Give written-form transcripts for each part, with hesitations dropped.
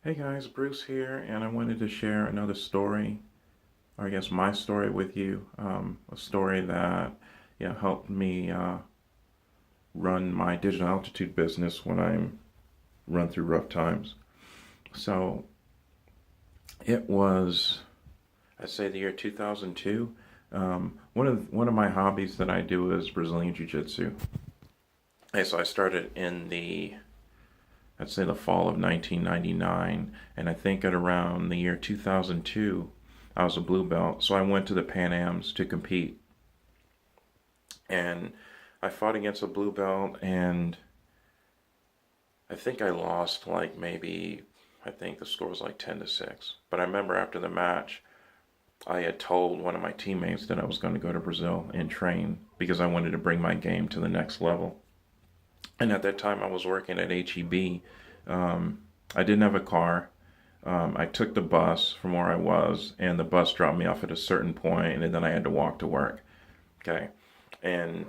Hey guys, Bruce here, and I wanted to share another story, or I guess my story with you. A story that helped me run my digital altitude business when I'm run through rough times. So it was, I'd say, the year 2002. One of my hobbies that I do is Brazilian Jiu-Jitsu. And so I started in I'd say the fall of 1999, and I think at around the year 2002, I was a blue belt. So I went to the Pan Ams to compete, and I fought against a blue belt, and I think I lost like maybe, I think the score was like 10-6. But I remember after the match, I had told one of my teammates that I was going to go to Brazil and train because I wanted to bring my game to the next level. And at that time, I was working at HEB. I didn't have a car. I took the bus from where I was, and the bus dropped me off at a certain point, and then I had to walk to work. Okay. And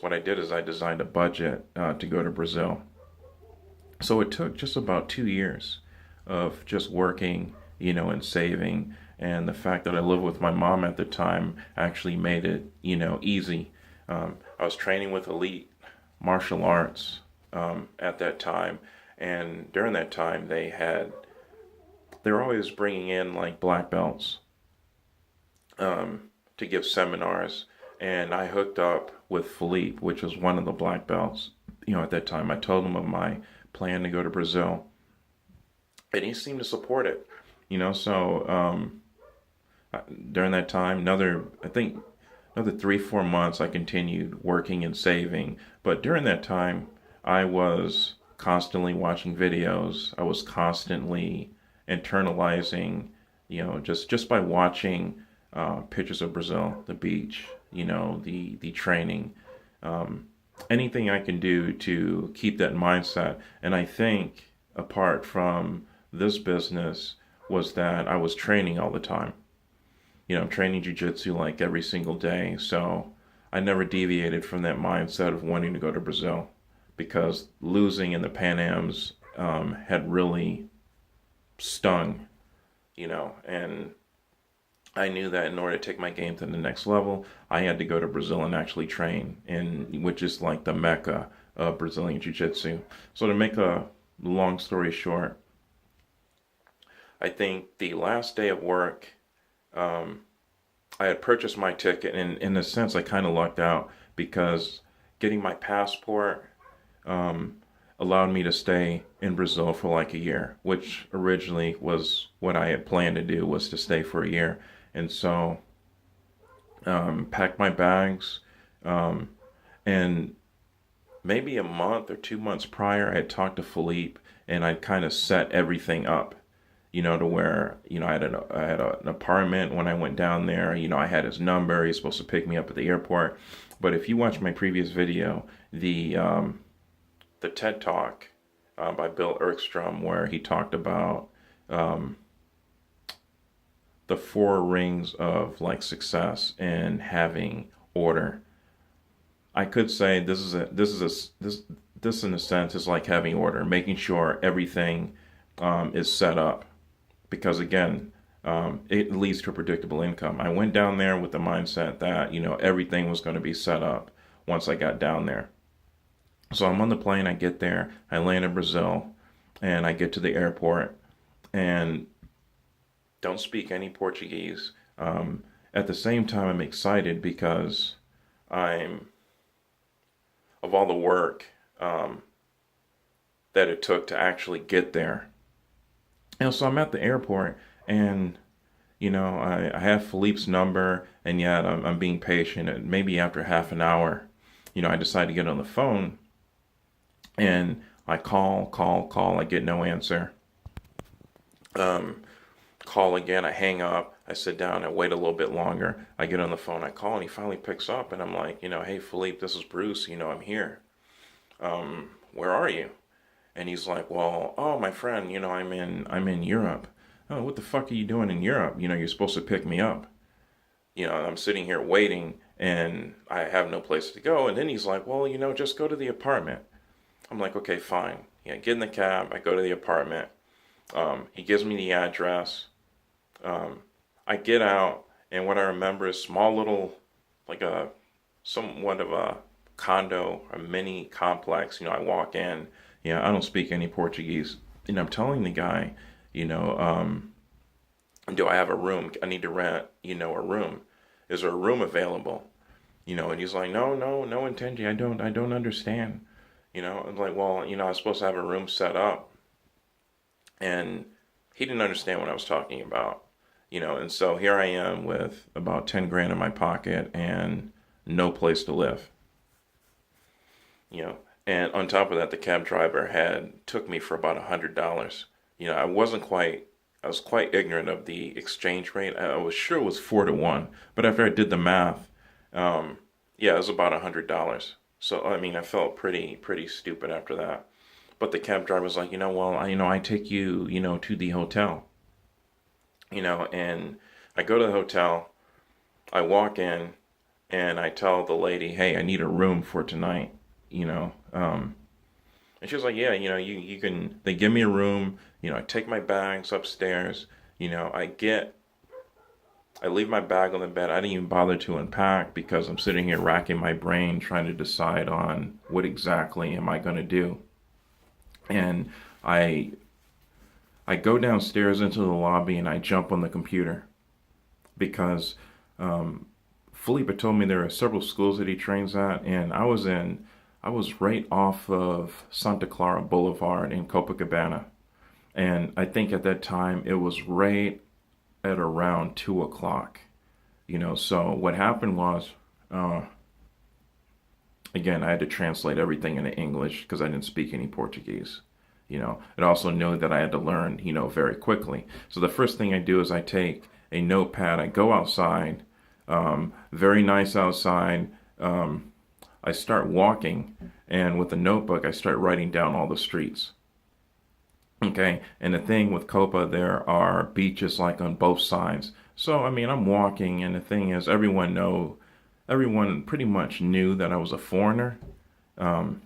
what I did is I designed a budget to go to Brazil. So it took just about 2 years of just working, and saving. And the fact that I lived with my mom at the time actually made it, easy. I was training with elite martial arts at that time. And during that time, they were always bringing in like black belts to give seminars. And I hooked up with Philippe, which was one of the black belts. At that time, I told him of my plan to go to Brazil, and he seemed to support it. During that time, I think another 3, 4 months, I continued working and saving. But during that time, I was constantly watching videos. I was constantly internalizing, just by watching pictures of Brazil, the beach, the training, anything I can do to keep that mindset. And I think apart from this business was that I was training all the time. I'm training jujitsu like every single day. So I never deviated from that mindset of wanting to go to Brazil because losing in the Pan Ams had really stung, and I knew that in order to take my game to the next level, I had to go to Brazil and actually train, which is like the mecca of Brazilian Jiu-Jitsu. So to make a long story short, I think the last day of work, um, I had purchased my ticket, and in a sense, I kind of lucked out because getting my passport um, allowed me to stay in Brazil for like a year, which originally was what I had planned to do, was to stay for a year. And so packed my bags, um, and maybe a month or 2 months prior, I had talked to Philippe, and I'd kind of set everything up, to where, I had an apartment when I went down there. I had his number. He's supposed to pick me up at the airport. But if you watch my previous video, the TED Talk by Bill Erkstrom, where he talked about um, the four rings of like success and having order. I could say this in a sense is like having order, making sure everything is set up, because again, it leads to a predictable income. I went down there with the mindset that everything was going to be set up once I got down there. So I'm on the plane, I get there, I land in Brazil, and I get to the airport and don't speak any Portuguese. At the same time, I'm excited because I'm of all the work that it took to actually get there. So I'm at the airport, and I have Philippe's number, and yet I'm being patient. And maybe after half an hour, I decide to get on the phone, and I call. I get no answer. Um, Call again. I hang up. I sit down. I wait a little bit longer. I get on the phone. I call, and he finally picks up, and I'm like, hey Philippe, this is Bruce. I'm here. Where are you? And he's like, well, oh my friend, I'm in Europe. Oh, what the fuck are you doing in Europe? You're supposed to pick me up. I'm sitting here waiting, and I have no place to go. And then he's like, well, just go to the apartment. I'm like, okay, fine. Yeah, get in the cab. I go to the apartment. He gives me the address. Um, I get out, and what I remember is small little, like a somewhat of a condo, a mini complex. I walk in. Yeah, I don't speak any Portuguese, and I'm telling the guy, you know, do I have a room? I need to rent, a room. Is there a room available? And he's like, no, no, no, Intenji, I don't understand. I'm like, well, I was supposed to have a room set up, and he didn't understand what I was talking about. And so here I am with about 10 grand in my pocket and no place to live. you know. And on top of that, the cab driver had took me for about $100. I was quite ignorant of the exchange rate. I was sure it was 4 to 1, but after I did the math, yeah, it was about $100. So I mean, I felt pretty stupid after that. But the cab driver was like, well, I take you, to the hotel, and I go to the hotel, I walk in, and I tell the lady, hey, I need a room for tonight, you know. And she was like, yeah, you can, they give me a room, I take my bags upstairs, I leave my bag on the bed. I didn't even bother to unpack because I'm sitting here racking my brain trying to decide on what exactly am I going to do. And I I go downstairs into the lobby and I jump on the computer because um, Felipe told me there are several schools that he trains at, and I was right off of Santa Clara Boulevard in Copacabana, and I think at that time it was right at around 2 o'clock. So what happened was, uh, again, I had to translate everything into English because I didn't speak any Portuguese. It also knew that I had to learn, very quickly. So the first thing I do is I take a notepad, I go outside, very nice outside. I start walking, and with a notebook, I start writing down all the streets. Okay, and the thing with Copa, there are beaches like on both sides. So I mean, I'm walking, and the thing is, everyone pretty much knew that I was a foreigner, um,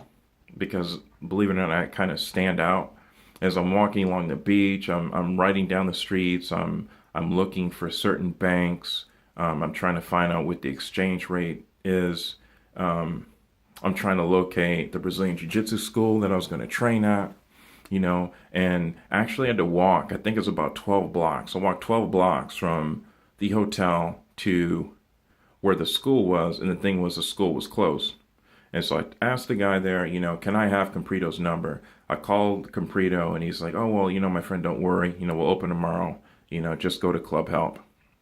because believe it or not, I kind of stand out as I'm walking along the beach. I'm writing down the streets. I'm looking for certain banks. I'm trying to find out what the exchange rate is. Um, I'm trying to locate the Brazilian Jiu Jitsu school that I was going to train at. And actually I had to walk, I think it's about 12 blocks. I walked 12 blocks from the hotel to where the school was, and the thing was the school was closed. And so I asked the guy there, can I have Comprito's number? I called Comprito, and he's like, oh, well, my friend, don't worry. We'll open tomorrow. Just go to Club Help.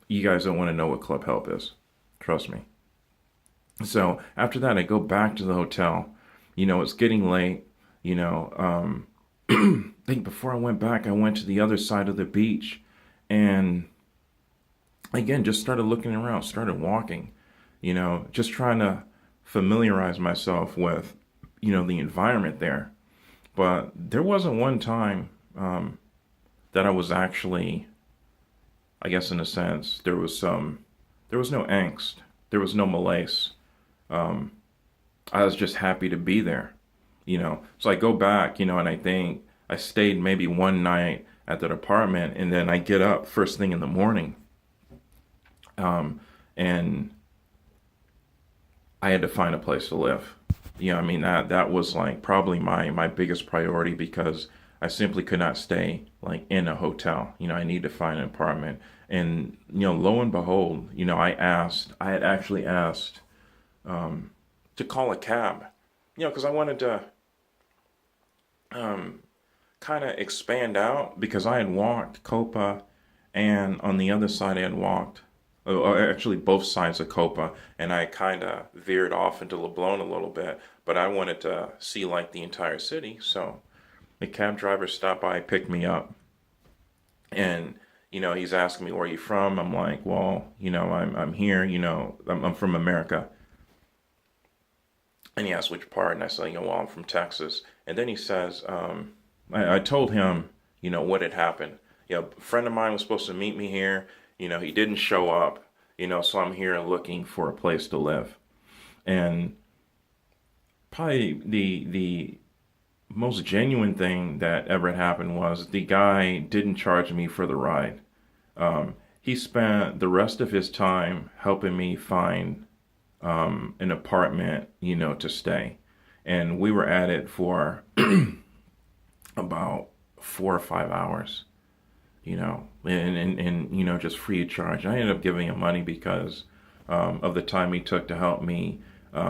You guys don't want to know what Club Help is. Trust me. So after that, I go back to the hotel. It's getting late. I think before I went back, I went to the other side of the beach and again, just started looking around, started walking, just trying to familiarize myself with, the environment there. But there wasn't one time that I was actually, I guess in a sense, there was no angst, there was no malaise. Um, I was just happy to be there. So I go back, and I think I stayed maybe one night at that apartment, and then I get up first thing in the morning, and I had to find a place to live. I mean, that was like probably my biggest priority because I simply could not stay like in a hotel. I need to find an apartment. And lo and behold, I had actually asked to call a cab, because I wanted to kind of expand out because I had walked Copa, and on the other side I had walked, actually both sides of Copa, and I kind of veered off into Leblon a little bit, but I wanted to see like the entire city. So the cab driver stopped by, picked me up, and he's asking me, where are you from? I'm like, well, I'm here, I'm from America. And he asked which part, and I said, well, I'm from Texas. And then he says, I told him, what had happened. A friend of mine was supposed to meet me here. He didn't show up, so I'm here looking for a place to live. And probably the most genuine thing that ever happened was the guy didn't charge me for the ride. He spent the rest of his time helping me find an apartment, to stay. And we were at it for about 4 or 5 hours, and just free of charge. I ended up giving him money because of the time he took to help me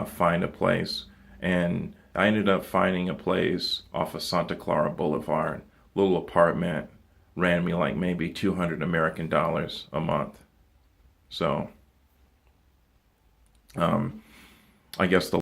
find a place. And I ended up finding a place off of Santa Clara Boulevard, little apartment, ran me like maybe 200 American dollars a month. So I guess the